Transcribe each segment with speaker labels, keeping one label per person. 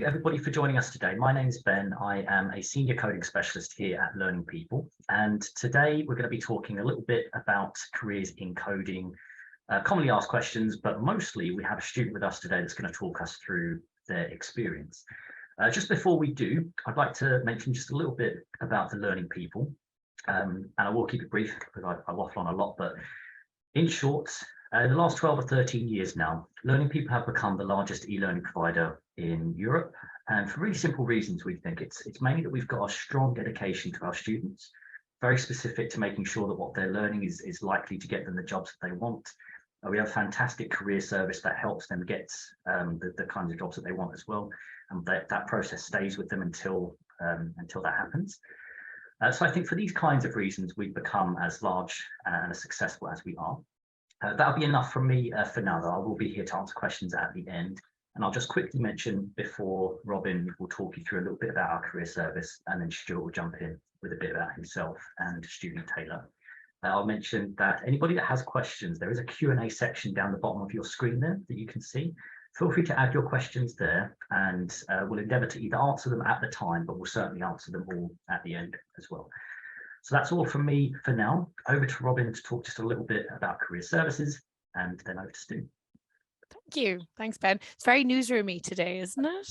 Speaker 1: you everybody for joining us today. My name is Ben. I am a senior coding specialist here at Learning People. And today we're going to be talking a little bit about careers in coding, commonly asked questions, but mostly we have a student with us today that's going to talk us through their experience. Just before we do, I'd like to mention just a little bit about the Learning People. And I will keep it brief because I waffle on a lot, but in short, in the last 12 or 13 years now, Learning People have become the largest e-learning provider in Europe. And for really simple reasons, we think it's mainly that we've got a strong dedication to our students, very specific to making sure that what they're learning is likely to get them the jobs that they want. We have a fantastic career service that helps them get the kinds of jobs that they want as well. And that process stays with them until that happens. So I think for these kinds of reasons, we've become as large and as successful as we are. That'll be enough from me for now, though. I will be here to answer questions at the end. And I'll just quickly mention before Robin will talk you through a little bit about our career service, and then Stuart will jump in with a bit about himself and student Taylor. I'll mention that anybody that has questions, there is a Q&A section down the bottom of your screen there that you can see. Feel free to add your questions there, and we'll endeavour to either answer them at the time, but we'll certainly answer them all at the end as well. So that's all from me for now. Over to Robin to talk just a little bit about career services, and then over to Stu.
Speaker 2: Thank you. Thanks, Ben. It's very newsroomy today, isn't it?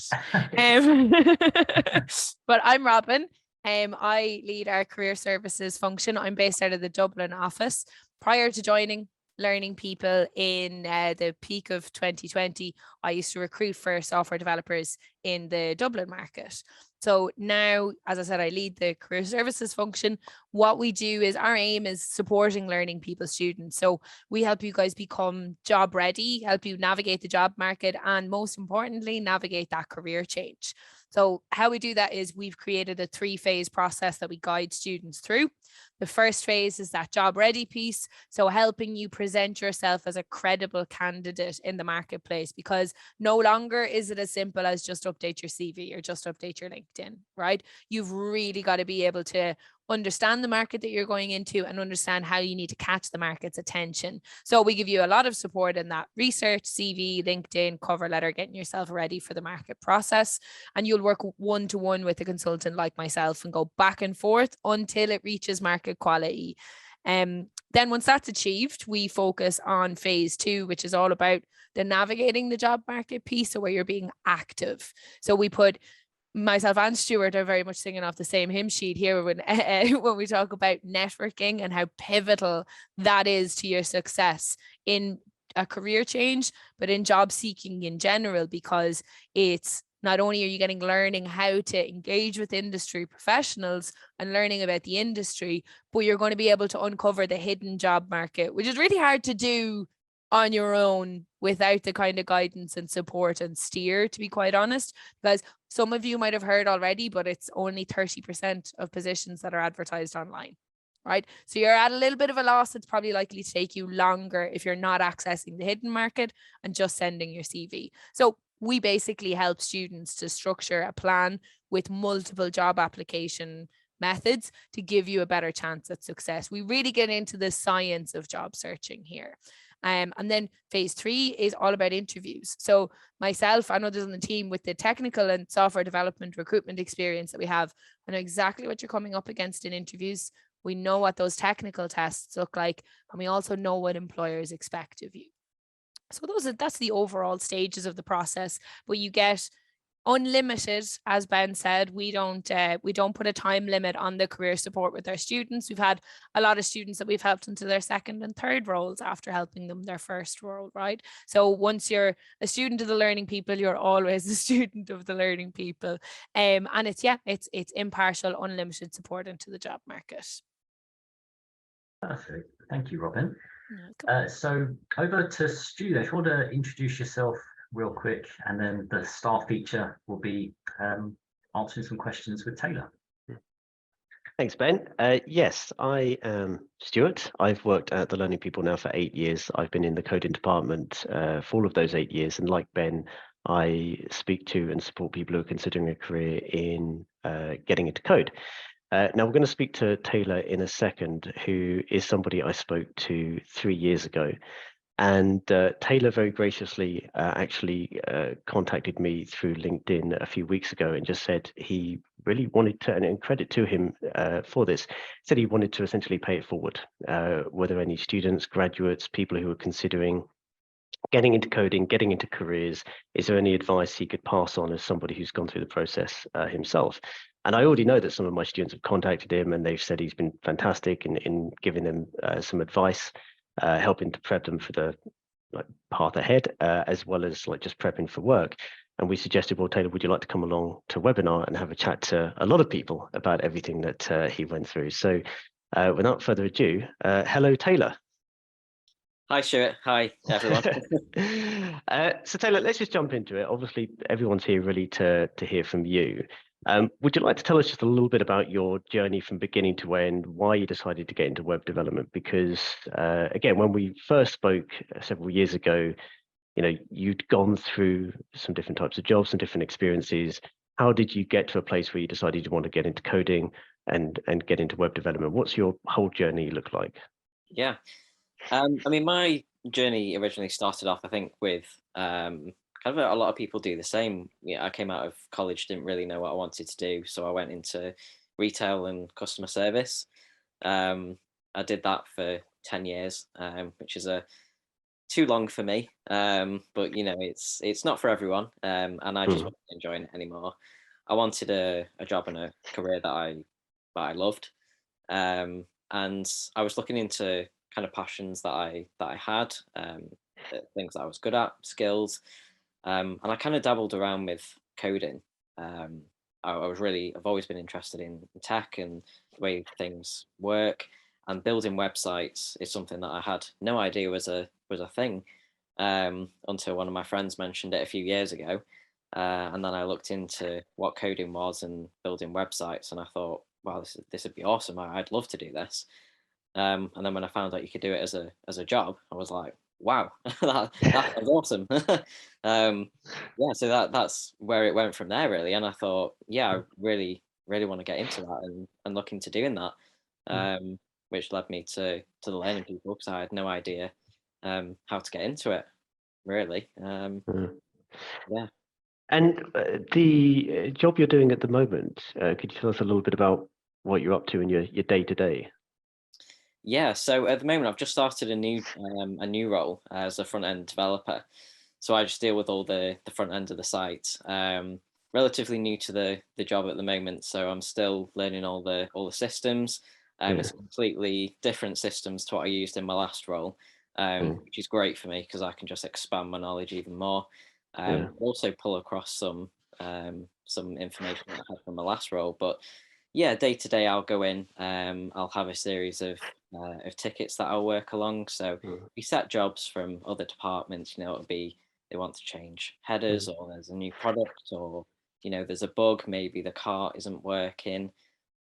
Speaker 2: But I'm Robin. I lead our career services function. I'm based out of the Dublin office. Prior to joining Learning People in the peak of 2020, I used to recruit for software developers in the Dublin market. So now, as I said, I lead the career services function. What we do is our aim is supporting Learning People students. So we help you guys become job ready, help you navigate the job market, and most importantly, navigate that career change. So how we do that is we've created a 3-phase process that we guide students through. The first phase is that job ready piece. So helping you present yourself as a credible candidate in the marketplace, because no longer is it as simple as just update your CV or just update your LinkedIn, right? You've really got to be able to understand the market that you're going into and understand how you need to catch the market's attention. So we give you a lot of support in that research, CV, LinkedIn, cover letter, getting yourself ready for the market process. And you'll work one-to-one with a consultant like myself and go back and forth until it reaches market quality. Then once that's achieved, we focus on phase 2, which is all about the navigating the job market piece, so where you're being active. So we put myself and Stuart are very much singing off the same hymn sheet here when we talk about networking and how pivotal that is to your success in a career change, but in job seeking in general, because it's not only are you getting learning how to engage with industry professionals and learning about the industry, but you're going to be able to uncover the hidden job market, which is really hard to do on your own without the kind of guidance and support and steer, to be quite honest, because some of you might have heard already, but it's only 30% of positions that are advertised online, right? So you're at a little bit of a loss. It's probably likely to take you longer if you're not accessing the hidden market and just sending your CV. So we basically help students to structure a plan with multiple job application methods to give you a better chance at success. We really get into the science of job searching here. And then phase 3 is all about interviews. So myself and others on the team with the technical and software development recruitment experience that we have, I know exactly what you're coming up against in interviews. We know what those technical tests look like, and we also know what employers expect of you. So that's the overall stages of the process, but you get unlimited, as Ben said. We don't put a time limit on the career support with our students. We've had a lot of students that we've helped into their second and third roles after helping them their first role, right? So once you're a student of the Learning People, you're always a student of the Learning People. And it's impartial, unlimited support into the job market.
Speaker 1: Perfect. Thank you, Robin. So over to Stu. If you want to introduce yourself real quick, and then the star feature will be answering some questions with Taylor.
Speaker 3: Thanks, Ben. Yes, I am Stuart. I've worked at the Learning People now for 8 years. I've been in the coding department for all of those 8 years, and like Ben, I speak to and support people who are considering a career in getting into code. Now we're going to speak to Taylor in a second, who is somebody I spoke to 3 years ago. And Taylor very graciously actually contacted me through LinkedIn a few weeks ago and just said he really wanted to, and credit to him for this, said he wanted to essentially pay it forward. Were there any students, graduates, people who were considering getting into coding, getting into careers? Is there any advice he could pass on as somebody who's gone through the process himself? And I already know that some of my students have contacted him and they've said he's been fantastic in giving them some advice, helping to prep them for the path ahead, as well as just prepping for work. And we suggested, well, Taylor, would you like to come along to a webinar and have a chat to a lot of people about everything that he went through? So without further ado, hello, Taylor.
Speaker 4: Hi, Stuart. Hi, everyone.
Speaker 3: So Taylor, let's just jump into it. Obviously, everyone's here really to hear from you. Would you like to tell us just a little bit about your journey from beginning to end, why you decided to get into web development? Because again, when we first spoke several years ago, you'd gone through some different types of jobs and different experiences. How did you get to a place where you decided you want to get into coding and get into web development? What's your whole journey look like?
Speaker 4: Yeah. I mean, my journey originally started off, I think, with kind of a lot of people do the same. Yeah, I came out of college, didn't really know what I wanted to do, so I went into retail and customer service. I did that for 10 years, which is too long for me. But it's not for everyone, and I just wasn't enjoying it anymore. I wanted a job and a career that I loved, and I was looking into kind of passions that I had, things that I was good at, skills, and I kind of dabbled around with coding. I've always been interested in tech and the way things work, and building websites is something that I had no idea was a thing, until one of my friends mentioned it a few years ago, and then I looked into what coding was and building websites, and I thought, wow, this would be awesome. I'd love to do this. And then when I found out you could do it as a job, I was like, wow, that sounds awesome. Yeah, so that's where it went from there, really. And I thought, yeah, I really, really want to get into that and look into doing that, which led me to the learning people, because I had no idea how to get into it, really. Yeah.
Speaker 3: And the job you're doing at the moment, could you tell us a little bit about what you're up to in your day to day?
Speaker 4: Yeah, so at the moment I've just started a new role as a front end developer. So I just deal with all the front end of the site. Relatively new to the job at the moment, so I'm still learning all the systems. It's completely different systems to what I used in my last role, which is great for me because I can just expand my knowledge even more. Also pull across some information that I had from my last role, but yeah, day to day I'll go in. I'll have a series of tickets that I'll work along. So we set jobs from other departments. It'll be they want to change headers, or there's a new product, or there's a bug. Maybe the cart isn't working,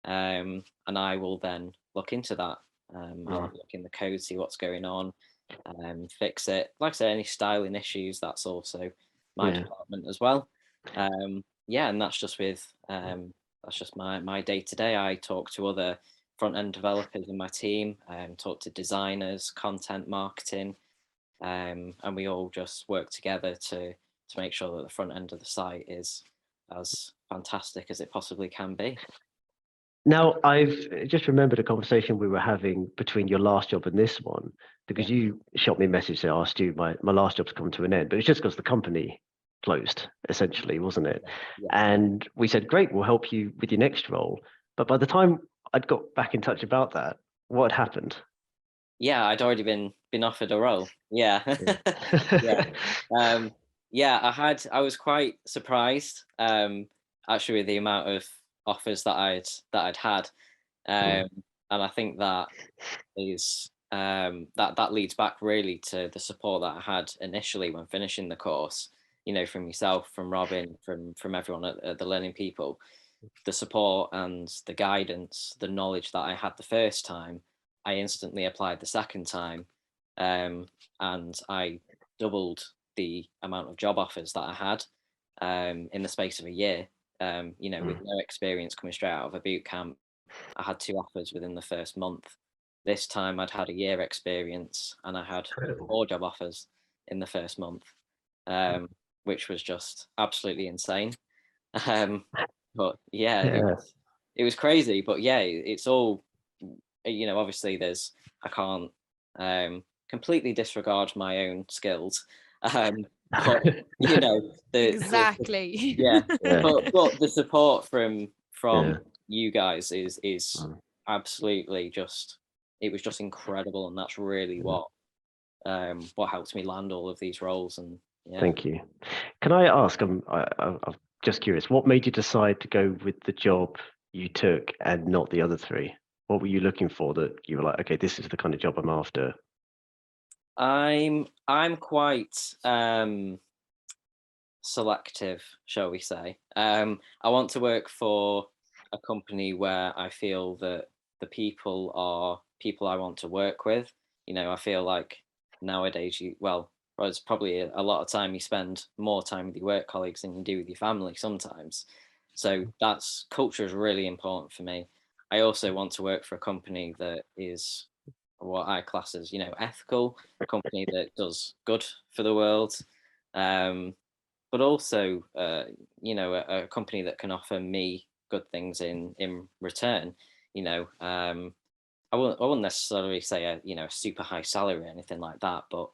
Speaker 4: and I will then look into that. I'll look in the code, see what's going on, fix it. Like I say, any styling issues, that's also my department as well. Yeah, and that's just with that's just my day to day. I talk to other front end developers in my team, talk to designers, content marketing, and we all just work together to make sure that the front end of the site is as fantastic as it possibly can be.
Speaker 3: Now, I've just remembered a conversation we were having between your last job and this one, because you shot me a message that asked you, my last job's come to an end, but it's just because the company closed, essentially, wasn't it? And we said, great, we'll help you with your next role. But by the time I'd got back in touch about that, what had happened?
Speaker 4: Yeah, I'd already been offered a role. Yeah. I was quite surprised, actually, with the amount of offers that I'd had. And I think that is that leads back really to the support that I had initially when finishing the course, from yourself, from Robin, from everyone at the Learning People. The support and the guidance, the knowledge that I had the first time, I instantly applied the second time, and I doubled the amount of job offers that I had in the space of a year. With no experience coming straight out of a boot camp, I had 2 offers within the first month. this time I'd had a year experience and I had
Speaker 1: Incredible.
Speaker 4: 4 job offers in the first month, which was just absolutely insane. But yeah, it was crazy. But yeah, it's all, obviously I can't completely disregard my own skills. But
Speaker 2: exactly.
Speaker 4: but the support from you guys is absolutely it was just incredible, and that's really what helped me land all of these roles. And
Speaker 3: Thank you. Can I ask, I'm just curious, what made you decide to go with the job you took and not the other 3? What were you looking for that you were like, okay, this is the kind of job I'm after?
Speaker 4: I'm quite selective, shall we say. I want to work for a company where I feel that the people are people I want to work with. I feel like nowadays it's probably a lot of time you spend more time with your work colleagues than you do with your family sometimes. So culture is really important for me. I also want to work for a company that is what I class as, ethical, a company that does good for the world, but also, a company that can offer me good things in return. I wouldn't necessarily say a super high salary or anything like that, but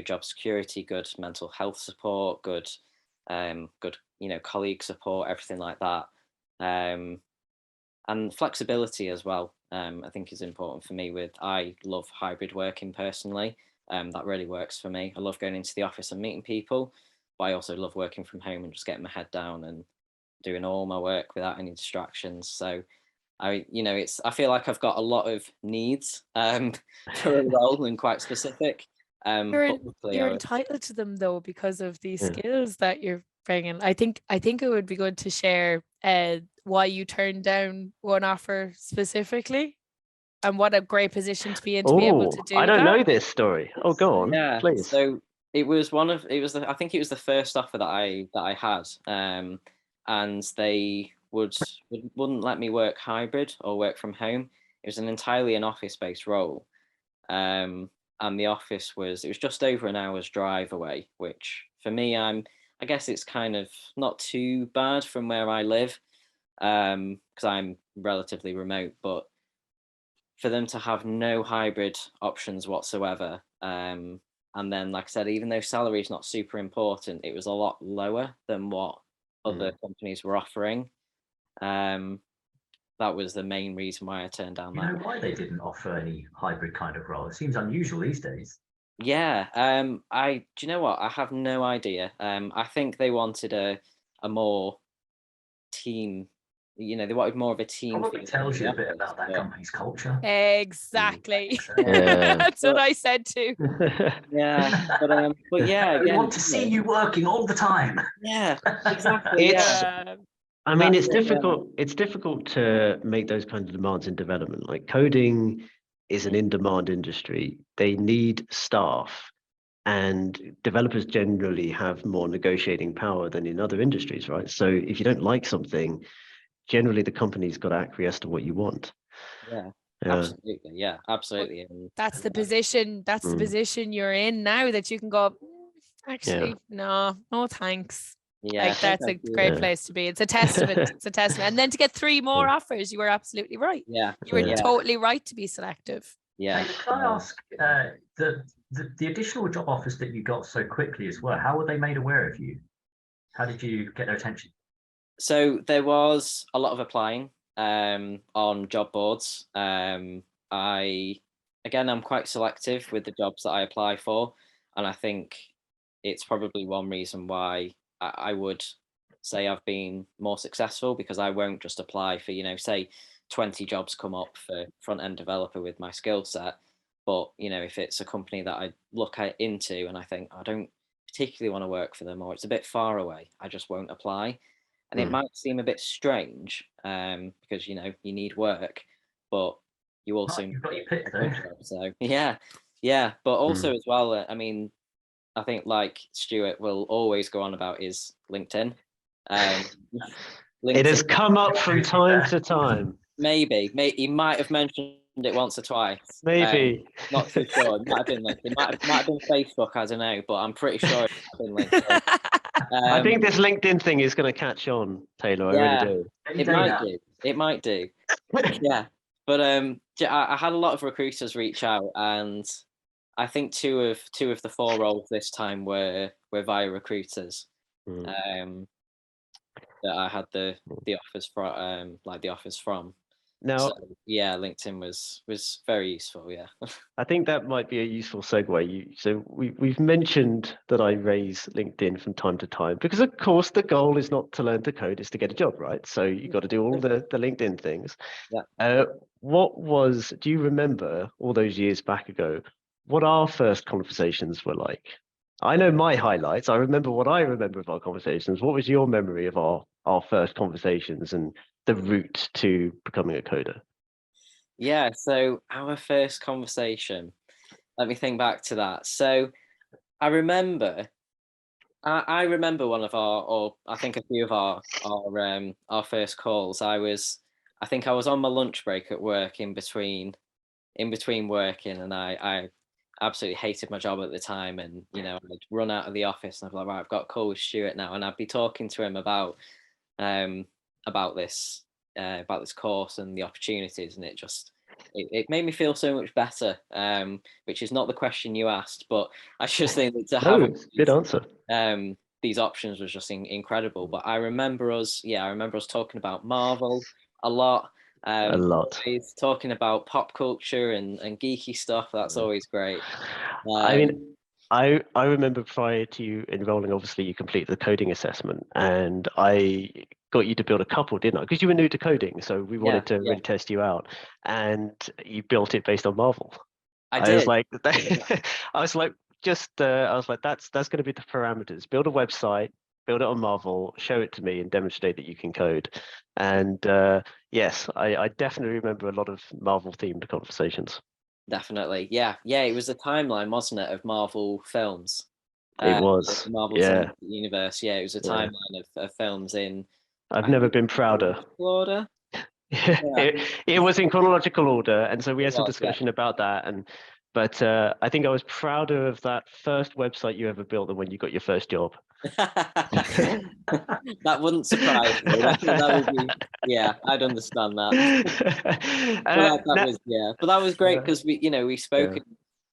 Speaker 4: job security, good mental health support, good colleague support, everything like that, and flexibility as well. I think is important for me. I love hybrid working personally. That really works for me. I love going into the office and meeting people, but I also love working from home and just getting my head down and doing all my work without any distractions. So I feel like I've got a lot of needs for a role, and quite specific.
Speaker 2: You're entitled to them though, because of these skills that you're bringing. I think it would be good to share why you turned down one offer specifically, and what a great position to be in to be able to do
Speaker 3: I don't
Speaker 2: that.
Speaker 3: know this story. Oh, go on,
Speaker 4: Yeah,
Speaker 3: please.
Speaker 4: So I think it was the first offer that I had, and they wouldn't let me work hybrid or work from home. It was an office-based role, and the office was just over an hour's drive away, which for me, I guess it's kind of not too bad from where I live, because I'm relatively remote, but for them to have no hybrid options whatsoever, and then, like I said, even though salary is not super important, it was a lot lower than what other companies were offering. That was the main reason why I turned down that.
Speaker 1: You know why they didn't offer any hybrid kind of role? It seems unusual these days.
Speaker 4: Yeah, do you know what? I have no idea. I think they wanted a more team. They wanted more of a team.
Speaker 1: Probably tells you a bit about that company's culture.
Speaker 2: Exactly.
Speaker 3: Yeah.
Speaker 2: That's what I said too.
Speaker 4: Yeah, but yeah,
Speaker 1: They
Speaker 4: again,
Speaker 1: want to see you working all the time.
Speaker 4: Yeah, exactly.
Speaker 3: I mean, it's difficult. It's difficult to make those kinds of demands in development. Like coding is an in-demand industry. They need staff, and developers generally have more negotiating power than in other industries, right? So if you don't like something, generally the company's got to acquiesce to what you want.
Speaker 4: Yeah. Absolutely. Yeah, absolutely. And
Speaker 2: that's the position. That's the position you're in now, that you can go, actually, no, thanks.
Speaker 4: Yeah,
Speaker 2: like that's a great place to be. It's a testament. It's a testament. And then to get 3 more offers, you were absolutely right.
Speaker 4: Yeah,
Speaker 2: you were totally right to be selective.
Speaker 4: Yeah.
Speaker 1: Can I ask, the additional job offers that you got so quickly as well, how were they made aware of you? How did you get their attention?
Speaker 4: So there was a lot of applying on job boards. I'm quite selective with the jobs that I apply for, and I think it's probably one reason why I would say I've been more successful, because I won't just apply for, say 20 jobs come up for front-end developer with my skill set. But, if it's a company that I look into and I think I don't particularly want to work for them, or it's a bit far away, I just won't apply. And it might seem a bit strange, because, you need work, but you also
Speaker 1: You've got your pick though.
Speaker 4: So yeah. But also as well, I mean, I think like Stuart will always go on about is LinkedIn.
Speaker 3: It has come up from time to time.
Speaker 4: Maybe he might have mentioned it once or twice.
Speaker 3: Maybe.
Speaker 4: Not too sure. It might have been LinkedIn. Might have been Facebook. I don't know, but I'm pretty sure it might have been LinkedIn.
Speaker 3: I think this LinkedIn thing is going to catch on, Taylor. I really do.
Speaker 4: It might do. It might do. Yeah, but I had a lot of recruiters reach out, and I think two of the 4 roles this time were via recruiters.
Speaker 3: Mm.
Speaker 4: That I had the offers from, like the offers from.
Speaker 3: Now,
Speaker 4: so, yeah, LinkedIn was very useful. Yeah.
Speaker 3: I think that might be a useful segue. So we've mentioned that I raise LinkedIn from time to time because, of course, the goal is not to learn to code; it's to get a job, right? So you've got to do all the LinkedIn things.
Speaker 4: Yeah.
Speaker 3: Do you remember all those years back ago, what our first conversations were like? I know my highlights. I remember what I remember of our conversations. What was your memory of our first conversations and the route to becoming a coder?
Speaker 4: Yeah. So our first conversation. Let me think back to that. So I remember. I remember one of or I think a few of our first calls. I think I was on my lunch break at work in between working, and I absolutely hated my job at the time. And I'd run out of the office and I'd be like, right, I've got a call with Stuart now, and I'd be talking to him about um about this course and the opportunities, and it made me feel so much better. Which is not the question you asked, but I just think that to have
Speaker 3: good answer.
Speaker 4: These options was just incredible. But I remember us talking about Marvel a lot.
Speaker 3: A lot.
Speaker 4: Talking about pop culture and geeky stuff. That's always great.
Speaker 3: I mean, I remember prior to you enrolling, obviously you completed the coding assessment, and I got you to build a couple, didn't I? Because you were new to coding, so we wanted to really test you out, and you built it based on Marvel.
Speaker 4: I
Speaker 3: was like, I was like, that's going to be the parameters. Build a website, build it on Marvel, show it to me, and demonstrate that you can code. And yes, I definitely remember a lot of Marvel themed conversations.
Speaker 4: Definitely, yeah. It was a timeline, wasn't it, of Marvel films?
Speaker 3: It was,
Speaker 4: the Marvel
Speaker 3: yeah.
Speaker 4: Universe. Yeah, it was a timeline of films in.
Speaker 3: I've never been prouder.
Speaker 4: Order.
Speaker 3: It was in chronological order, and so we had some discussion about that. But I think I was prouder of that first website you ever built than when you got your first job.
Speaker 4: That wouldn't surprise me. That would be, yeah, I'd understand that. But that was great because we spoke,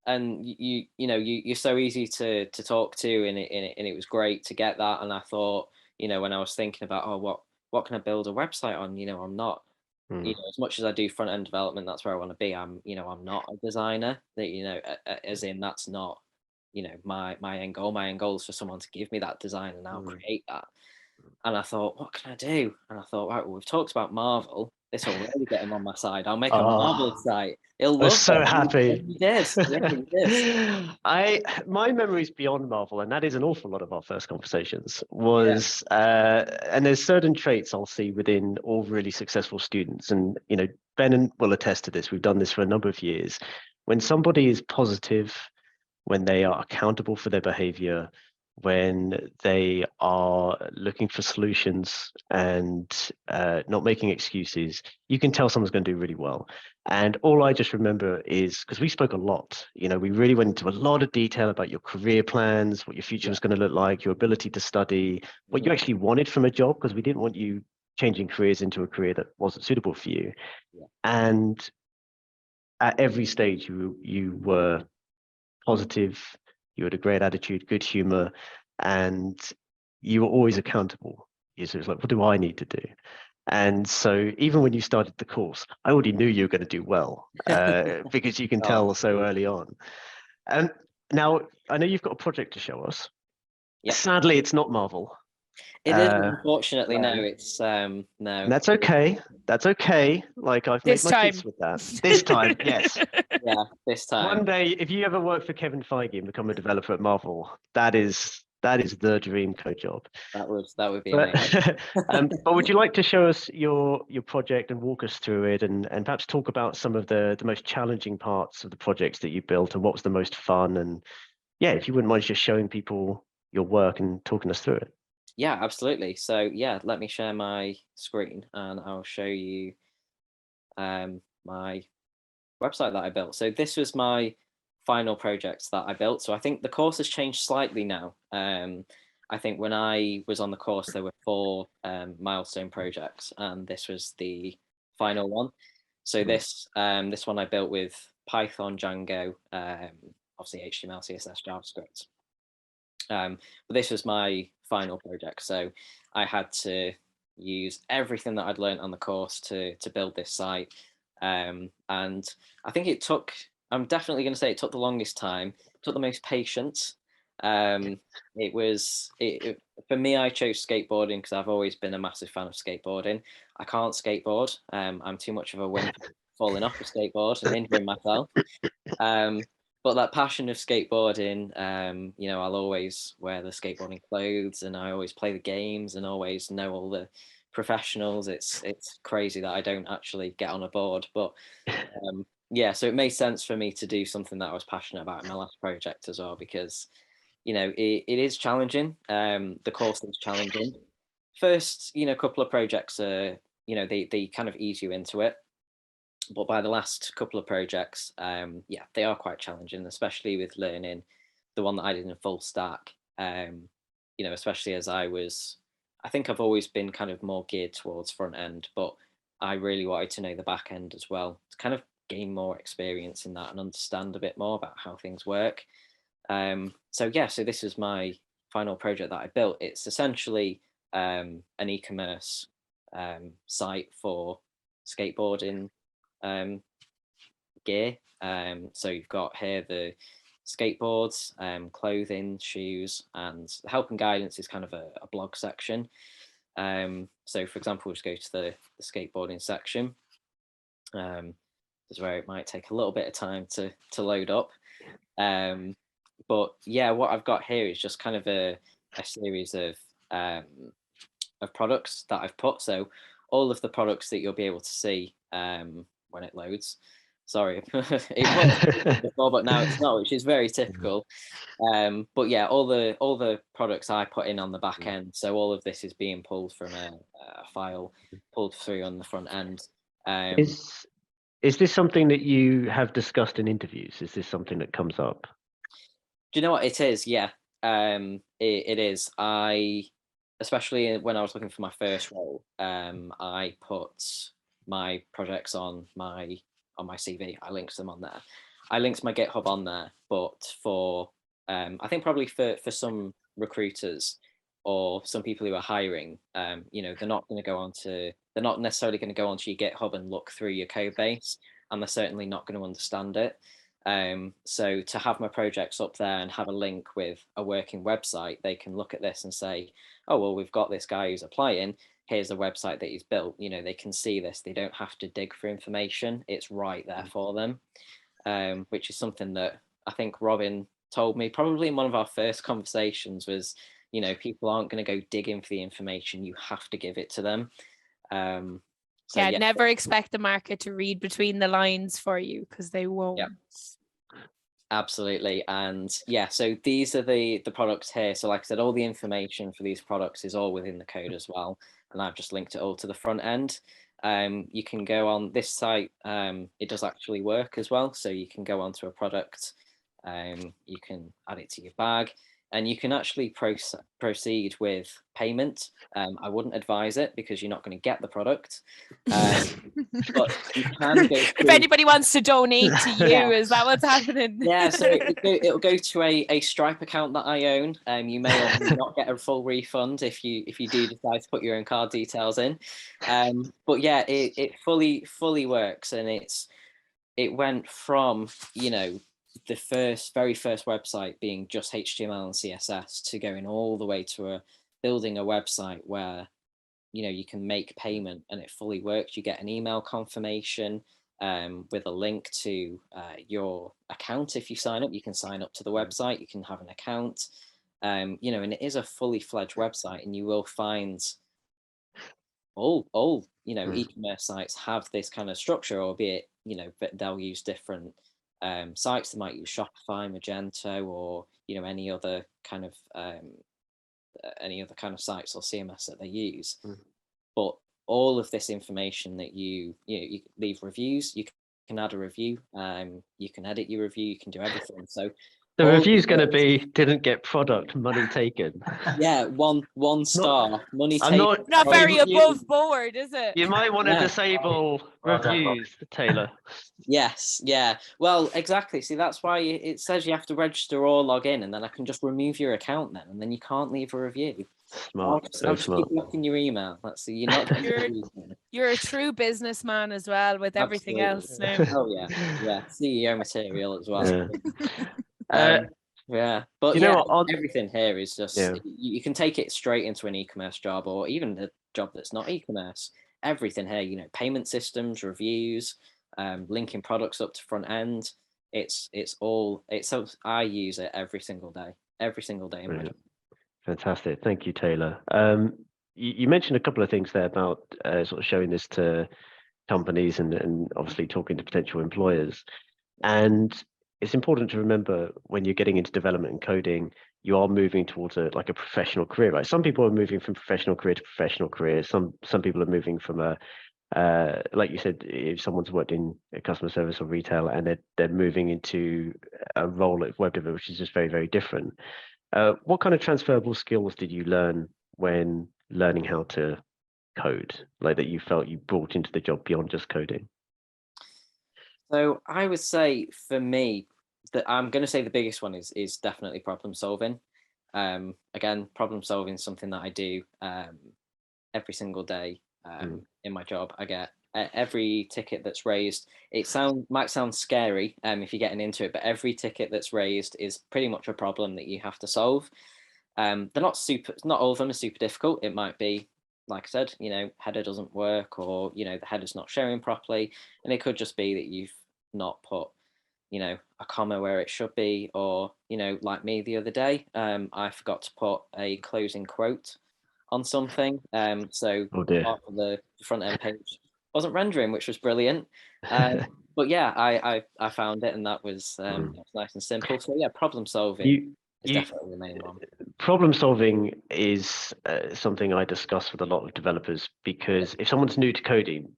Speaker 4: and you're so easy to talk to, and it was great to get that. And I thought, when I was thinking about, what can I build a website on? I'm not. As much as I do front end development, that's where I want to be. I'm not a designer. That as in that's not, my end goal. My end goal is for someone to give me that design, and I'll create that. And I thought, what can I do? And I thought, right, well, we've talked about Marvel. This will really get him on my side. I'll make a Marvel site. He'll love it.
Speaker 3: So happy.
Speaker 4: He did. Yeah, he did.
Speaker 3: My memories beyond Marvel, and that is an awful lot of our first conversations, was and there's certain traits I'll see within all really successful students. And Ben will attest to this. We've done this for a number of years. When somebody is positive, when they are accountable for their behavior, when they are looking for solutions and not making excuses, you can tell someone's going to do really well. And all I just remember is, because we spoke a lot, we really went into a lot of detail about your career plans, what your future was going to look like, your ability to study, what you actually wanted from a job, because we didn't want you changing careers into a career that wasn't suitable for you. And at every stage, you were positive, you had a great attitude, good humor, and you were always accountable. So it's like, what do I need to do? And so even when you started the course, I already knew you were going to do well because you can tell so early on. And now I know you've got a project to show us. Yep. Sadly, it's not Marvel.
Speaker 4: It is, unfortunately. No, it's no.
Speaker 3: And that's okay. That's okay. Like I've made my peace with that. This time, yes.
Speaker 4: Yeah, this time.
Speaker 3: One day, if you ever work for Kevin Feige and become a developer at Marvel, that is the dream code job.
Speaker 4: That would be amazing.
Speaker 3: But would you like to show us your project and walk us through it, and perhaps talk about some of the most challenging parts of the projects that you built, and what was the most fun? And yeah, if you wouldn't mind just showing people your work and talking us through it.
Speaker 4: Yeah, absolutely. So yeah, let me share my screen and I'll show you my website that I built. So this was my final project that I built. So I think the course has changed slightly now. I think when I was on the course, there were 4 milestone projects, and this was the final one. So this one I built with Python, Django, obviously HTML, CSS, JavaScript. But this was my final project, so I had to use everything that I'd learned on the course to build this site. And I think it took, I'm definitely going to say it took the longest time, it took the most patience. It was, for me, I chose skateboarding because I've always been a massive fan of skateboarding. I can't skateboard. I'm too much of a wimp falling off a skateboard and injuring myself. But that passion of skateboarding, you know, I'll always wear the skateboarding clothes, and I always play the games and always know all the professionals. It's crazy that I don't actually get on a board, but yeah, so it made sense for me to do something that I was passionate about in my last project as well, because you know it is challenging. The course is challenging. First, you know, couple of projects are, you know, they kind of ease you into it, but by the last couple of projects, yeah, they are quite challenging, especially with learning the one that I did in full stack. You know, especially as I think I've always been kind of more geared towards front end, but I really wanted to know the back end as well to kind of gain more experience in that and understand a bit more about how things work. So yeah, so this is my final project that I built. It's essentially an e-commerce site for skateboarding gear. So you've got here the skateboards, clothing, shoes, and the help and guidance is kind of a blog section. So for example, we'll just go to the skateboarding section. Is where it might take a little bit of time to load up. But yeah, what I've got here is just kind of a series of products that I've put. So all of the products that you'll be able to see when it loads. Sorry, it was before, but now it's not, which is very typical. But yeah, all the products I put in on the back end. So all of this is being pulled from a file, pulled through on the front end.
Speaker 3: Is this something that you have discussed in interviews? Is this something that comes up?
Speaker 4: Do you know what it is? Yeah, it is. Especially when I was looking for my first role, I put my projects on my CV. I linked them on there. I linked my GitHub on there, but for I think probably for some recruiters or some people who are hiring, you know, they're not necessarily going to go onto your GitHub and look through your code base, and they're certainly not going to understand it. So to have my projects up there and have a link with a working website, they can look at this and say, oh, well, we've got this guy who's applying. Here's a website that he's built. You know, they can see this. They don't have to dig for information. It's right there for them, which is something that I think Robin told me probably in one of our first conversations was, you know, people aren't going to go digging for the information. You have to give it to them. So,
Speaker 2: yeah, never expect the market to read between the lines for you, because they won't.
Speaker 4: Yeah. Absolutely. And yeah, so these are the products here. So like I said, all the information for these products is all within the code as well. And I've just linked it all to the front end. You can go on this site. It does actually work as well. So you can go onto a product. You can add it to your bag, and you can actually proceed with payment. I wouldn't advise it because you're not going to get the product. But you can go
Speaker 2: if anybody wants to donate to you, yeah. Is that what's happening?
Speaker 4: Yeah, so it'll go to a Stripe account that I own. You may or may not get a full refund if you do decide to put your own card details in. But yeah, it fully works, and it went from, you know, the very first website being just HTML and CSS to going all the way to building a website where, you know, you can make payment and it fully works. You get an email confirmation with a link to your account. If you sign up, you can sign up to the website, you can have an account, you know, and it is a fully fledged website, and you will find all you know, e-commerce sites have this kind of structure, albeit, you know, they'll use different sites. They might use Shopify, Magento, or, you know, any other kind of sites or CMS that they use. But all of this information that you leave reviews, you can add a review, you can edit your review, you can do everything. So
Speaker 3: The
Speaker 4: all
Speaker 3: review's going to
Speaker 4: this-
Speaker 3: be didn't get product, money taken.
Speaker 4: yeah, one star, money
Speaker 3: I'm
Speaker 4: taken.
Speaker 3: not.
Speaker 2: Not very
Speaker 3: you,
Speaker 2: above board, is it?
Speaker 3: you might want to
Speaker 4: Yeah.
Speaker 3: disable
Speaker 1: Well done, Rob.
Speaker 3: reviews, Taylor.
Speaker 4: Yes, yeah. Well, exactly. See, that's why it says you have to register or log in, and then I can just remove your account then, and then you can't leave a review.
Speaker 3: Smart,
Speaker 4: I'll
Speaker 3: very
Speaker 4: just
Speaker 3: smart.
Speaker 4: keep blocking your email. You're not getting
Speaker 2: You're-
Speaker 4: reviews then.
Speaker 2: You're a true businessman as well with everything else now.
Speaker 4: Oh yeah, CEO material as well.
Speaker 3: Yeah.
Speaker 4: Yeah, but
Speaker 3: you know
Speaker 4: yeah,
Speaker 3: what?
Speaker 4: everything here is just
Speaker 3: Yeah.
Speaker 4: you can take it straight into an e-commerce job, or even a job that's not e-commerce. Everything here, payment systems, reviews, linking products up to front end. It's so I use it every single day in my
Speaker 3: Brilliant.
Speaker 4: job.
Speaker 3: Fantastic. Thank you, Taylor. You mentioned a couple of things there about sort of showing this to companies and obviously talking to potential employers. And it's important to remember when you're getting into development and coding, you are moving towards a professional career, right? Some people are moving from professional career to professional career. Some people are moving from like you said, if someone's worked in customer service or retail and they're moving into a role at web developer, which is just very, very different. What kind of transferable skills did you learn when learning how to code, like that you felt you brought into the job beyond just coding?
Speaker 4: So I would say for me that I'm going to say the biggest one is definitely problem solving. Again, problem solving is something that I do every single day in my job. I get every ticket that's raised. Might sound scary if you're getting into it, but every ticket that's raised is pretty much a problem that you have to solve. They're not all of them are super difficult. It might be, like I said, header doesn't work, or the header's not showing properly, and it could just be that you've not put a comma where it should be, or like me the other day, I forgot to put a closing quote on something, so
Speaker 3: Oh dear.
Speaker 4: part of the front end page wasn't rendering, which was brilliant. But yeah, I found it, and that was nice and simple. So yeah, problem solving is definitely the main one.
Speaker 3: Problem solving is something I discuss with a lot of developers, because if someone's new to coding,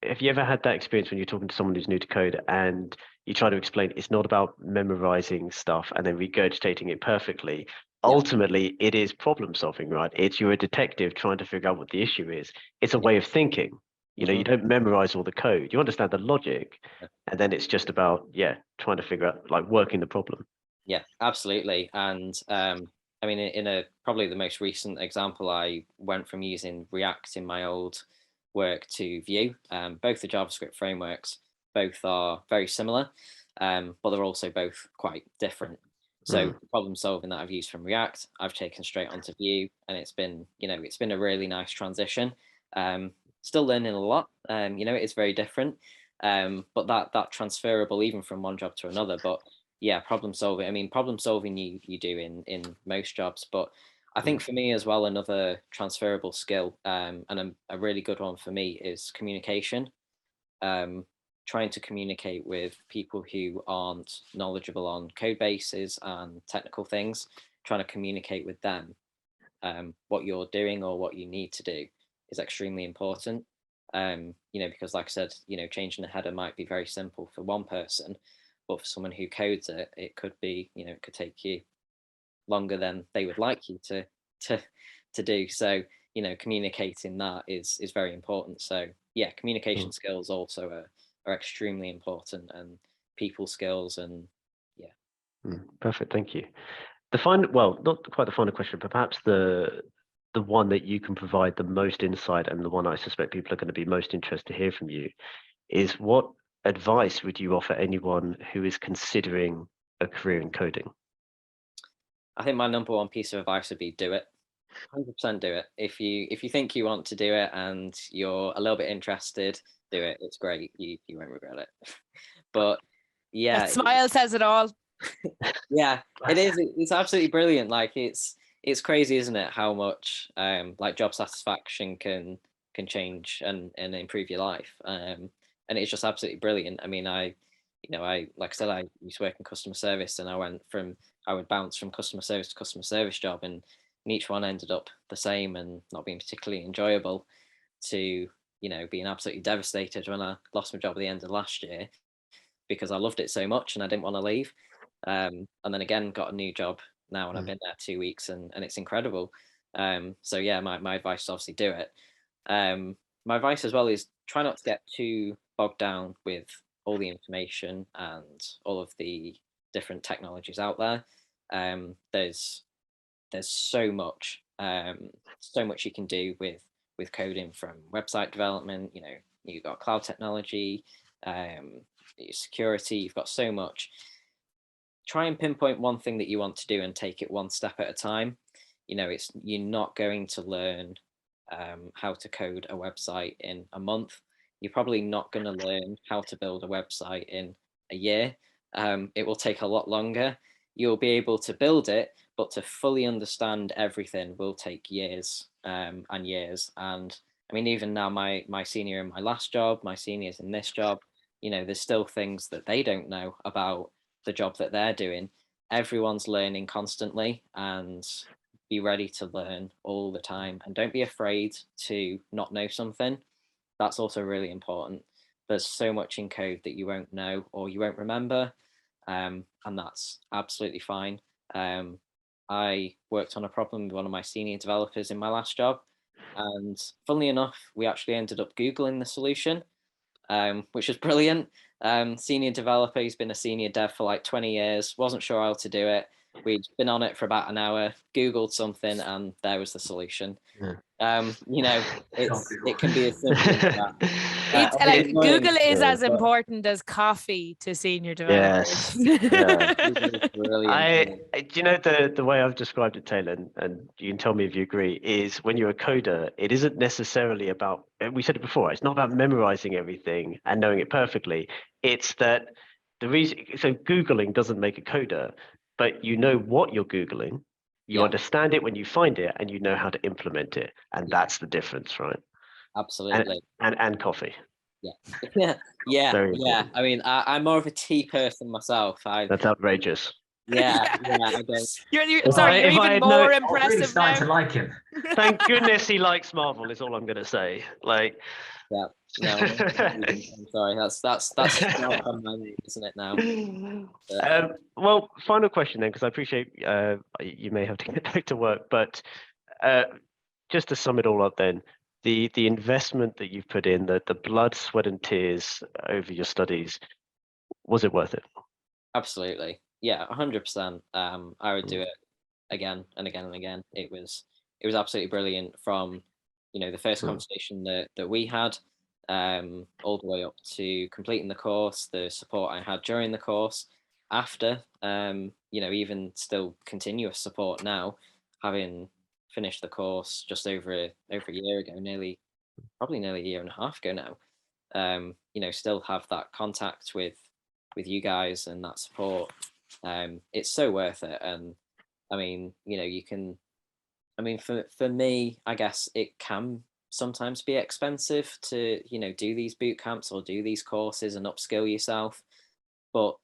Speaker 3: have you ever had that experience when you're talking to someone who's new to code and you try to explain it's not about memorizing stuff and then regurgitating it perfectly? Ultimately, it is problem solving, right? It's you're a detective trying to figure out what the issue is. It's a way of thinking. You don't memorize all the code. You understand the logic, and then it's just about trying to figure out, like, working the problem.
Speaker 4: Yeah, absolutely. And I mean, in probably the most recent example, I went from using React in my old work to Vue. Both the JavaScript frameworks, both are very similar, but they're also both quite different. So the problem solving that I've used from React, I've taken straight onto Vue, and it's been a really nice transition. Still learning a lot. It is very different, but that transferable even from one job to another. But yeah, problem solving. I mean, problem solving you do in most jobs, but I think for me as well, another transferable skill, and a really good one for me, is communication. Trying to communicate with people who aren't knowledgeable on code bases and technical things, trying to communicate with them what you're doing or what you need to do is extremely important. Because like I said, changing a header might be very simple for one person, but for someone who codes it, it could be, it could take you longer than they would like you to do. So, communicating that is very important. So yeah, communication skills also are extremely important, and people skills, and yeah.
Speaker 3: Perfect, thank you. Well, not quite the final question, but perhaps the one that you can provide the most insight, and the one I suspect people are going to be most interested to hear from you, is what advice would you offer anyone who is considering a career in coding?
Speaker 4: I think my number one piece of advice would be do it. 100% do it. If you think you want to do it and you're a little bit interested, do it. It's great. You won't regret it. But yeah,
Speaker 2: That smile says it all.
Speaker 4: yeah, it is. It's absolutely brilliant. Like it's crazy, isn't it? How much like job satisfaction can change and improve your life. And it's just absolutely brilliant. I mean, I like I said, I used to work in customer service, and I would bounce from customer service to customer service job, and each one ended up the same and not being particularly enjoyable, to being absolutely devastated when I lost my job at the end of last year. because I loved it so much and I didn't want to leave. And then again, got a new job now, and I've been there 2 weeks, and it's incredible. So yeah, my advice is obviously do it. My advice as well is try not to get too bogged down with all the information and all of the different technologies out there. There's so much you can do with coding, from website development. You know, you've got cloud technology, security. You've got so much. Try and pinpoint one thing that you want to do and take it one step at a time. You know, you're not going to learn how to code a website in a month. You're probably not going to learn how to build a website in a year. It will take a lot longer. You'll be able to build it, but to fully understand everything will take years and years. And I mean, even now, my senior in my last job, my seniors in this job, you know, there's still things that they don't know about the job that they're doing. Everyone's learning constantly, and be ready to learn all the time, and don't be afraid to not know something. That's also really important. There's so much in code that you won't know or you won't remember, and that's absolutely fine. I worked on a problem with one of my senior developers in my last job, and funnily enough, we actually ended up Googling the solution, which was brilliant. Senior developer, he's been a senior dev for like 20 years, wasn't sure how to do it. We'd been on it for about an hour, Googled something, and there was the solution. You know, it can be as simple as that.
Speaker 2: It's like Google is as important as coffee to senior developers.
Speaker 3: Yes. Do you know the way I've described it, Taylor, and you can tell me if you agree, is when you're a coder, it isn't necessarily about, we said it before, it's not about memorizing everything and knowing it perfectly. It's that the reason, so Googling doesn't make a coder, but you know what you're Googling, you understand it when you find it, and you know how to implement it. And that's the difference, right?
Speaker 4: Absolutely.
Speaker 3: And coffee.
Speaker 4: Yeah. I mean, I'm more of a tea person myself.
Speaker 3: That's outrageous.
Speaker 4: Yeah.
Speaker 2: You're even more impressive
Speaker 1: really starting to like him.
Speaker 3: Thank goodness he likes Marvel, is all I'm going to say. Like,
Speaker 4: yeah. No, I'm sorry. That's not on my name, isn't it now?
Speaker 3: Well, final question then, because I appreciate you may have to get back to work, but just to sum it all up then, the investment that you've put in, the blood, sweat and tears over your studies, was it worth it?
Speaker 4: Absolutely. Yeah, 100%. I would do it again and again and again. It was absolutely brilliant, from, you know, the first conversation that we had, all the way up to completing the course, the support I had during the course, after, you know, even still continuous support now, having finished the course just over a year ago, probably nearly a year and a half ago now. You know, still have that contact with you guys and that support. It's so worth it. And I mean, you know, you can, I mean, for me, I guess it can sometimes be expensive to, you know, do these boot camps or do these courses and upskill yourself, but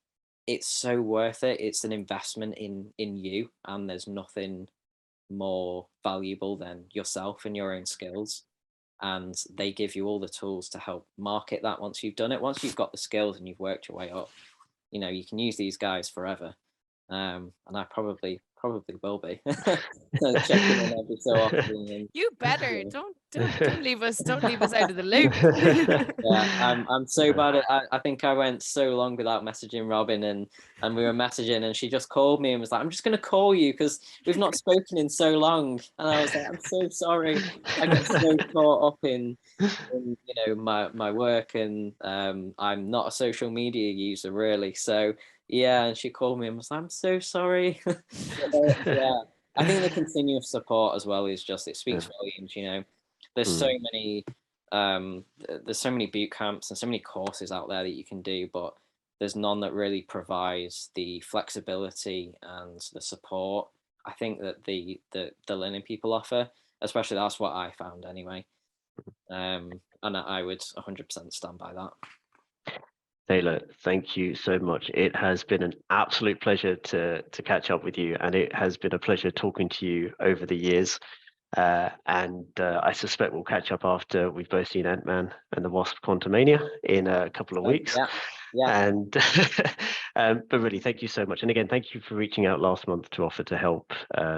Speaker 4: it's so worth it. It's an investment in you, and there's nothing more valuable than yourself and your own skills. And they give you all the tools to help market that once you've done it. Once you've got the skills and you've worked your way up, you know, you can use these guys forever. And I probably will be checking in every so often. And,
Speaker 2: you better don't leave us out of the loop.
Speaker 4: Yeah, I'm so bad at. I think I went so long without messaging Robin, and we were messaging, and she just called me and was like, "I'm just going to call you because we've not spoken in so long." And I was like, "I'm so sorry. I get so caught up in you know, my work, and I'm not a social media user really, so." Yeah, and she called me and was like, "I'm so sorry." Yeah, I think the continuous support as well is just, it speaks volumes. You know, there's so many boot camps and so many courses out there that you can do, but there's none that really provides the flexibility and the support I think that the learning people offer. Especially, that's what I found anyway. And I would 100% stand by that.
Speaker 3: Taylor, thank you so much. It has been an absolute pleasure to catch up with you, and it has been a pleasure talking to you over the years. And I suspect we'll catch up after we've both seen Ant-Man and the Wasp: Quantumania in a couple of weeks.
Speaker 4: Yeah.
Speaker 3: And but really, thank you so much. And again, thank you for reaching out last month to offer to help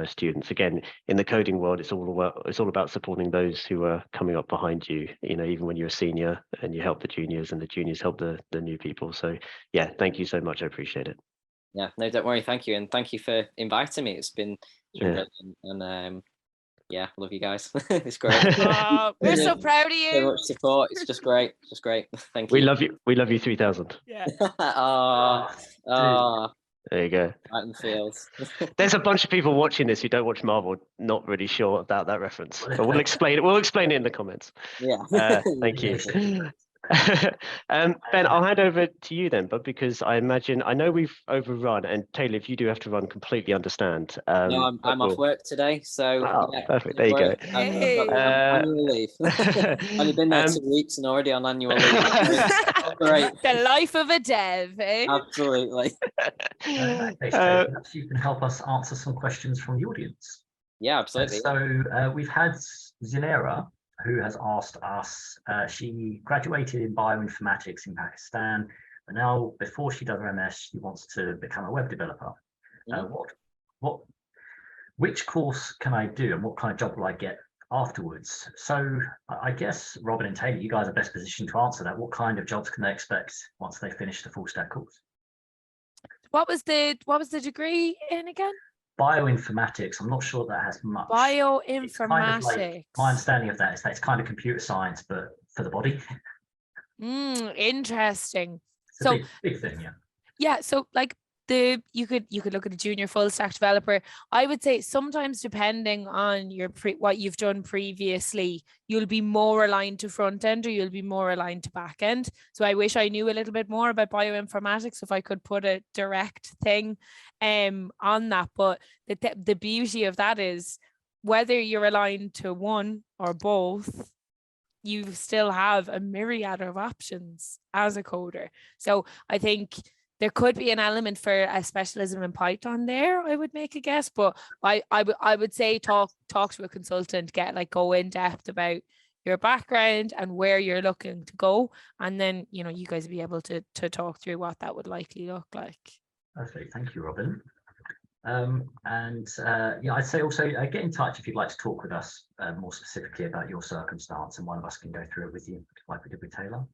Speaker 3: students. Again, in the coding world, it's all about supporting those who are coming up behind you. You know, even when you're a senior and you help the juniors, and the juniors help the new people. So yeah, thank you so much. I appreciate it.
Speaker 4: Yeah, no, don't worry. Thank you, and thank you for inviting me. It's been brilliant, and yeah, love you guys. It's great.
Speaker 2: We're so proud of
Speaker 4: So
Speaker 2: you.
Speaker 4: much support. It's just great. Just great. Thank
Speaker 3: We
Speaker 4: you.
Speaker 3: love you. We love you 3000.
Speaker 2: Yeah.
Speaker 3: There you go.
Speaker 4: Right in the fields.
Speaker 3: There's a bunch of people watching this who don't watch Marvel, not really sure about that reference, but we'll explain it. We'll explain it in the comments.
Speaker 4: Yeah.
Speaker 3: Thank you. Ben, I'll hand over to you then, but because I know we've overrun, and Taylor, if you do have to run, completely understand.
Speaker 4: No, I'm off work today, so yeah,
Speaker 3: perfect. There you go.
Speaker 4: I've got annual leave. Only been there 2 weeks and already on annual leave. Great.
Speaker 2: The life of a dev, eh?
Speaker 4: Absolutely.
Speaker 1: Perhaps you can help us answer some questions from the audience.
Speaker 4: Yeah, absolutely.
Speaker 1: So we've had Zinera, who has asked us, she graduated in bioinformatics in Pakistan, but now before she does her MS, she wants to become a web developer. Which course can I do, and what kind of job will I get afterwards? So I guess Robin and Taylor, you guys are best positioned to answer that. What kind of jobs can they expect once they finish the full stack course?
Speaker 2: What was the degree in again?
Speaker 1: Bioinformatics. I'm not sure that has much.
Speaker 2: Bioinformatics.
Speaker 1: Kind of like, my understanding of that is that it's kind of computer science, but for the body.
Speaker 2: Interesting.
Speaker 1: It's a big thing, yeah.
Speaker 2: Yeah, so like you could look at a junior full stack developer. I would say sometimes depending on your what you've done previously, you'll be more aligned to front end or you'll be more aligned to back end. So I wish I knew a little bit more about bioinformatics if I could put a direct thing on that. But the beauty of that is whether you're aligned to one or both, you still have a myriad of options as a coder. So I think there could be an element for a specialism in Python there, I would make a guess, but I would say talk to a consultant, go in depth about your background and where you're looking to go, and then you guys will be able to talk through what that would likely look like.
Speaker 1: Perfect, thank you, Robin. Yeah, I'd say also get in touch if you'd like to talk with us more specifically about your circumstance, and one of us can go through it with you, like we did with Taylor.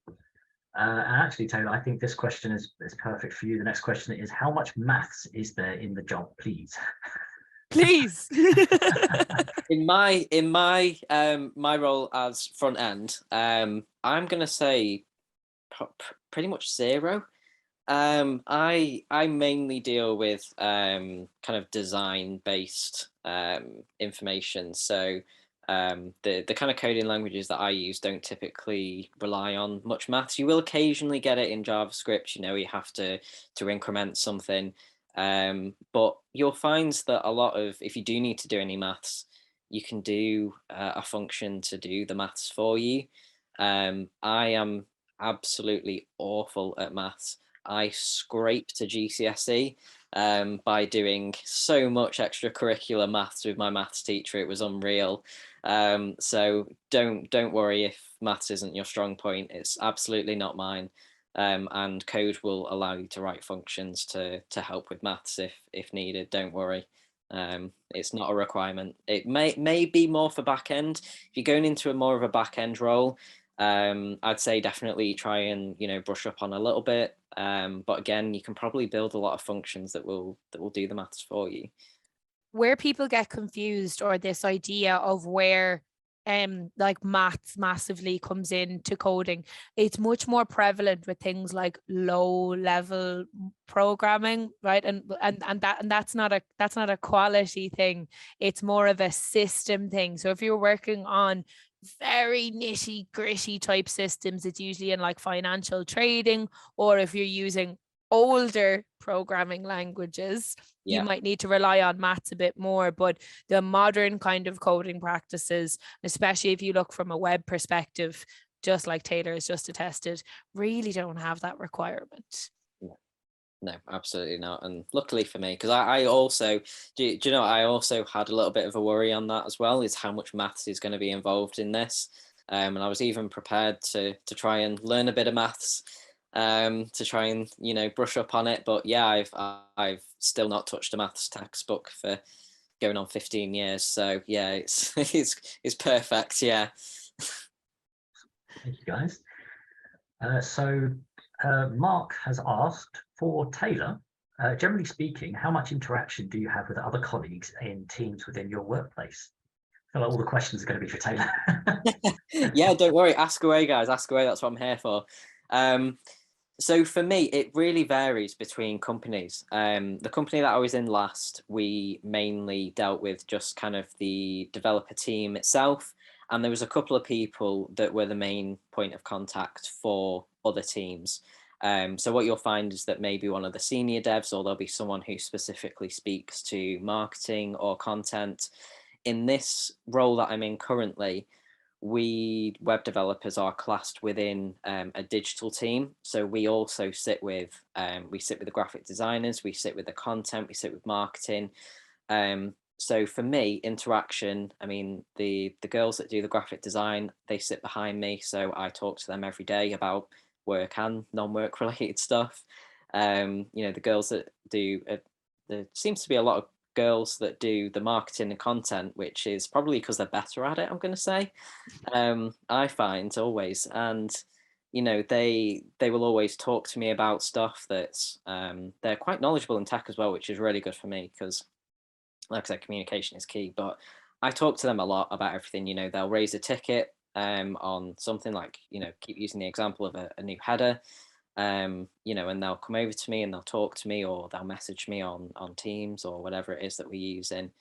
Speaker 1: And actually, Taylor, I think this question is perfect for you. The next question is, how much maths is there in the job, please?
Speaker 2: Please.
Speaker 4: in my role as front end, I'm gonna say pretty much zero. I mainly deal with kind of design based information. So the kind of coding languages that I use don't typically rely on much maths. You will occasionally get it in JavaScript, you have to increment something. But you'll find that a lot of, if you do need to do any maths, you can do a function to do the maths for you. I am absolutely awful at maths. I scraped a GCSE by doing so much extracurricular maths with my maths teacher. It was unreal. So don't worry if maths isn't your strong point. It's absolutely not mine. And code will allow you to write functions to help with maths if needed. Don't worry. It's not a requirement. It may be more for back end. If you're going into a more of a back end role, I'd say definitely try and brush up on a little bit. But again, you can probably build a lot of functions that will do the maths for you.
Speaker 2: Where people get confused, or this idea of where like maths massively comes into coding, it's much more prevalent with things like low level programming, right? And that's not a quality thing. It's more of a system thing. So if you're working on very nitty gritty type systems, it's usually in like financial trading, or if you're using older programming languages, you might need to rely on maths a bit more. But the modern kind of coding practices, especially if you look from a web perspective, just like Taylor has just attested, really don't have that requirement.
Speaker 4: No, absolutely not. And luckily for me, because I also, do you know, I also had a little bit of a worry on that as well, is how much maths is going to be involved in this. And I was even prepared to try and learn a bit of maths. to try and, you know, brush up on it. But yeah, I've still not touched a maths textbook for going on 15 years. So yeah, it's it's perfect. Yeah.
Speaker 1: Thank you, guys. Mark has asked for Taylor. Generally speaking, how much interaction do you have with other colleagues in teams within your workplace? I feel like all the questions are going to be for Taylor.
Speaker 4: Yeah, don't worry. Ask away, guys. Ask away. That's what I'm here for. So for me, it really varies between companies. The company that I was in last, we mainly dealt with just kind of the developer team itself. And there was a couple of people that were the main point of contact for other teams. So what you'll find is that maybe one of the senior devs, or there'll be someone who specifically speaks to marketing or content. In this role that I'm in currently, we web developers are classed within a digital team. So we also sit with the graphic designers, we sit with the content, we sit with marketing. So for me, interaction, I mean, the girls that do the graphic design, they sit behind me. So I talk to them every day about work and non-work related stuff. You know, the girls that do, there seems to be a lot of girls that do the marketing and content, which is probably because they're better at it, I'm going to say. I find always, and you know, they will always talk to me about stuff that's they're quite knowledgeable in tech as well, which is really good for me because, like I said, communication is key. But I talk to them a lot about everything. You know, they'll raise a ticket on something like, you know, keep using the example of a new header. You know, and they'll come over to me and they'll talk to me, or they'll message me on Teams or whatever it is that we use in.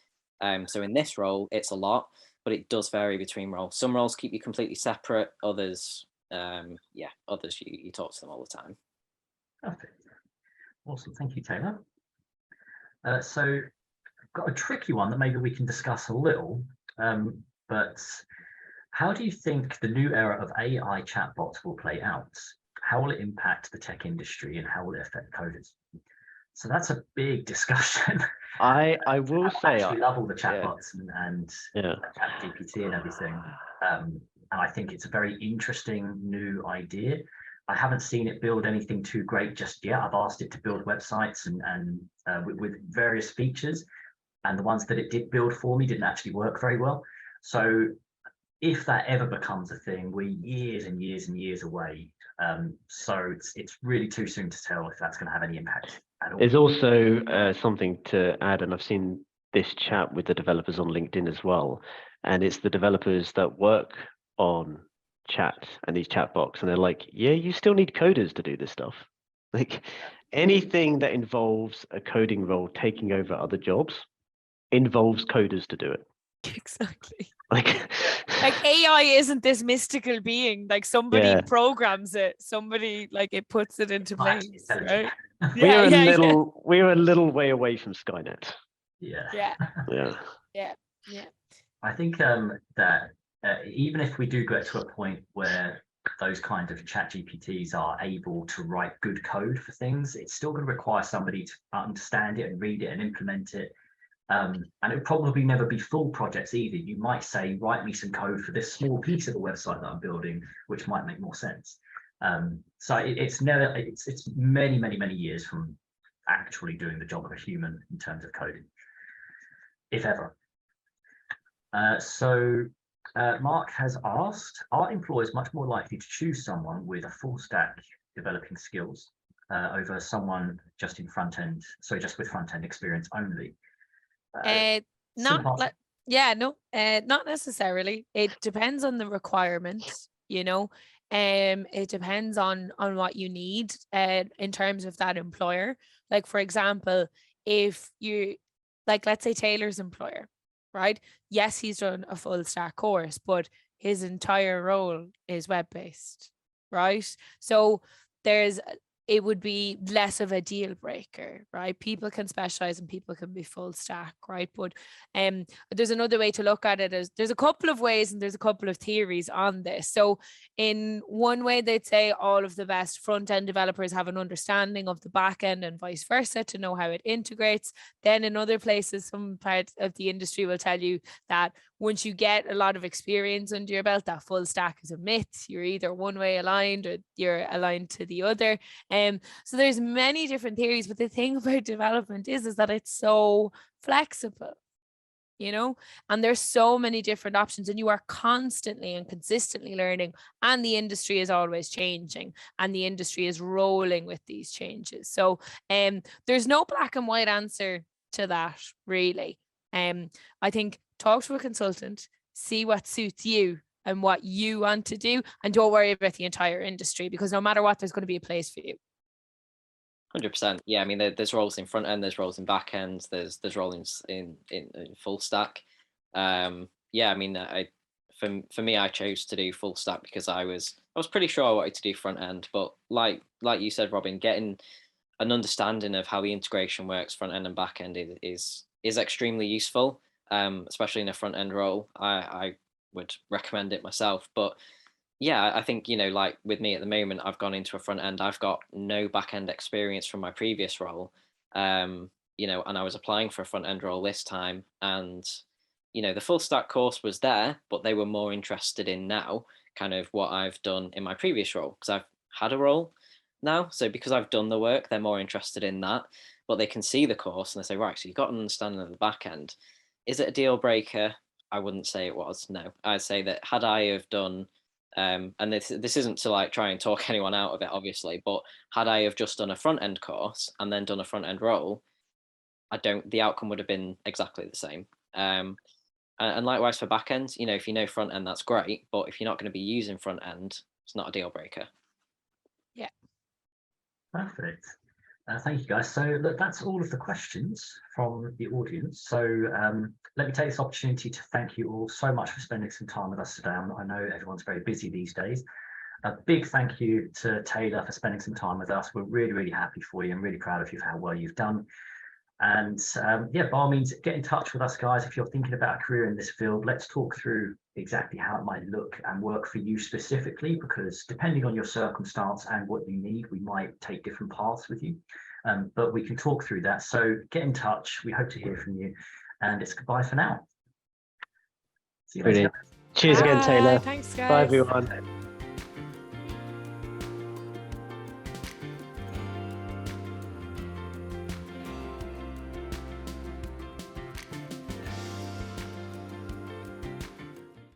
Speaker 4: So in this role, it's a lot, but it does vary between roles. Some roles keep you completely separate. Others, others you talk to them all the time.
Speaker 1: Perfect. Awesome. Thank you, Taylor. So I've got a tricky one that maybe we can discuss a little, but how do you think the new era of AI chatbots will play out? How will it impact the tech industry and how will it affect coders? So that's a big discussion.
Speaker 3: I will say
Speaker 1: I love all the chatbots and
Speaker 3: yeah.
Speaker 1: ChatGPT and everything. And I think it's a very interesting new idea. I haven't seen it build anything too great just yet. I've asked it to build websites and with various features, and the ones that it did build for me didn't actually work very well. So if that ever becomes a thing, we're years and years and years away. So it's really too soon to tell if that's going to have any impact at all.
Speaker 3: There's also something to add, and I've seen this chat with the developers on LinkedIn as well, and it's the developers that work on chat and these chat bots, and they're like, yeah, you still need coders to do this stuff. Like anything that involves a coding role taking over other jobs involves coders to do it.
Speaker 2: Exactly.
Speaker 3: Like
Speaker 2: AI isn't this mystical being. Like somebody programs it, somebody like it puts it into place. Right?
Speaker 3: We're a little way away from Skynet.
Speaker 1: Yeah. I think that even if we do get to a point where those kind of chat GPTs are able to write good code for things, it's still going to require somebody to understand it and read it and implement it. And it would probably never be full projects either. You might say, write me some code for this small piece of the website that I'm building, which might make more sense. So it's many, many, many years from actually doing the job of a human in terms of coding, if ever. Mark has asked, are employers much more likely to choose someone with a full stack developing skills over someone just with front end experience only?
Speaker 2: Not necessarily. It depends on the requirements, you know. It depends on what you need in terms of that employer. Like, for example, if you, like, let's say Taylor's employer, right? Yes, he's done a full stack course, but his entire role is web-based, right? So it would be less of a deal breaker, right? People can specialize and people can be full stack, right? But there's another way to look at it. There's a couple of ways and there's a couple of theories on this. So in one way, they'd say all of the best front-end developers have an understanding of the back end and vice versa to know how it integrates. Then in other places, some parts of the industry will tell you that once you get a lot of experience under your belt, that full stack is a myth. You're either one way aligned or you're aligned to the other. So there's many different theories, but the thing about development is that it's so flexible, and there's so many different options, and you are constantly and consistently learning, and the industry is always changing, and the industry is rolling with these changes. So there's no black and white answer to that, really. I think talk to a consultant, see what suits you and what you want to do, and don't worry about the entire industry, because no matter what, there's going to be a place for you.
Speaker 4: 100%. Yeah, I mean, there's roles in front end, there's roles in back end, there's roles in full stack. Yeah, I mean, for me, I chose to do full stack because I was pretty sure I wanted to do front end, but like you said, Robin, getting an understanding of how the integration works, front end and back end, is extremely useful, especially in a front end role. I would recommend it myself, but yeah, I think, like with me at the moment, I've gone into a front end. I've got no back end experience from my previous role, and I was applying for a front end role this time, and the full stack course was there, but they were more interested in now kind of what I've done in my previous role, because I've had a role now. So because I've done the work, they're more interested in that, but they can see the course and they say, right, so you've got an understanding of the back end. Is it a deal breaker? I wouldn't say it was. No, I'd say that had I have done, and this isn't to like try and talk anyone out of it, obviously, but had I have just done a front end course and then done a front end role, the outcome would have been exactly the same. And likewise for back end, if you know front end, that's great, but if you're not going to be using front end, it's not a deal breaker.
Speaker 2: Yeah.
Speaker 1: Perfect. Thank you, guys. So look, that's all of the questions from the audience. So let me take this opportunity to thank you all so much for spending some time with us today. I know everyone's very busy these days. A big thank you to Taylor for spending some time with us. We're really, really happy for you and really proud of you for how well you've done. And yeah, by all means, get in touch with us, guys. If you're thinking about a career in this field, let's talk through exactly how it might look and work for you specifically, because depending on your circumstance and what you need, we might take different paths with you. But we can talk through that. So get in touch. We hope to hear from you. And it's goodbye for now. See you later.
Speaker 3: Cheers again, Taylor.
Speaker 2: Thanks, guys.
Speaker 3: Bye, everyone.